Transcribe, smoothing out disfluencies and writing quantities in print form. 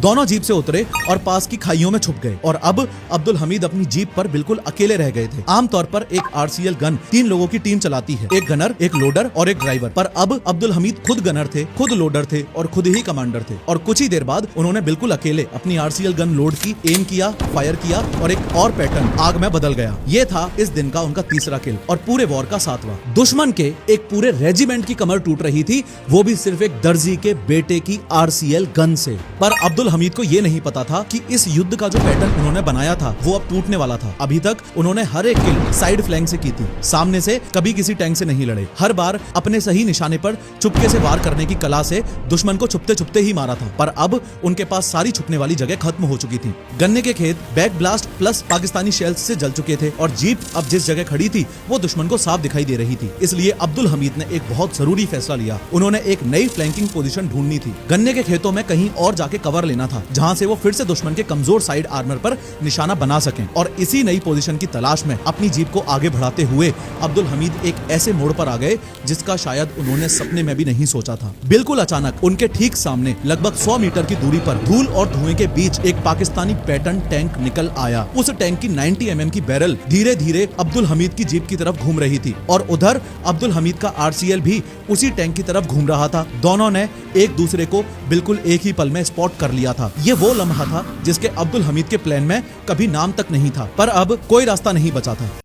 दोनों जीप से उतरे और पास की खाइयों में छुप गए और अब अब्दुल हमीद अपनी जीप पर बिल्कुल अकेले रह गए थे। आमतौर पर एक आरसीएल गन 3 लोगों की टीम चलाती है, एक गनर, एक लोडर और एक ड्राइवर। पर अब अब्दुल हमीद खुद गनर थे, खुद लोडर थे और खुद ही कमांडर थे। और कुछ ही देर बाद उन्होंने बिल्कुल अकेले अपनी आरसीएल गन लोड की, एम किया, फायर किया और एक और पैटर्न आग में बदल गया। ये था इस दिन का उनका तीसरा किल और पूरे वॉर का 7वां। दुश्मन के एक पूरे रेजिमेंट की कमर टूट रही थी, वो भी सिर्फ एक दर्जी के बेटे की आरसीएल गन से। पर अब्दुल हमीद को ये नहीं पता था कि इस युद्ध का जो पैटर्न उन्होंने बनाया था वो अब टूटने वाला था। अभी तक उन्होंने हर एक किल साइड फ्लैंक से की थी, सामने से कभी किसी टैंक से नहीं लड़े। हर बार अपने सही निशाने पर चुपके से वार करने की कला से दुश्मन को छुपते छुपते ही मारा था। पर अब उनके पास सारी छुपने वाली जगह खत्म हो चुकी थी। गन्ने के खेत back blast plus Pakistani shells से जल चुके थे और जीप अब जिस जगह खड़ी थी वो दुश्मन को साफ दिखाई दे रही थी। इसलिए अब्दुल हमीद ने एक बहुत जरूरी फैसला लिया। उन्होंने एक नई फ्लैंकिंग पोजीशन ढूंढनी थी। गन्ने के खेतों में कहीं और जाके कवर लेना था जहां से वो फिर से दुश्मन के कमजोर साइड आर्मर पर निशाना बना सकें। और इसी नई पोजीशन की तलाश में अपनी जीप को आगे बढ़ाते हुए अब्दुल हमीद एक ऐसे मोड़ पर आ गए जिसका शायद उन्होंने सपने में भी नहीं सोचा था। बिल्कुल अचानक उनके ठीक सामने लगभग 100 मीटर की दूरी पर धूल और धुएं के बीच एक पाकिस्तानी पैटर्न टैंक निकल आया। उस टैंक की 90 mm की बैरल धीरे धीरे अब्दुल हमीद की जीप की तरफ घूम रही थी और उधर अब्दुल हमीद का आरसीएल भी उसी टैंक की तरफ घूम रहा था। दोनों ने एक दूसरे को बिल्कुल एक ही पल में स्पॉट कर लिया था। ये वो लम्हा था जिसके अब्दुल हमीद के प्लान में कभी नाम तक नहीं था, पर अब कोई रास्ता नहीं बचा था।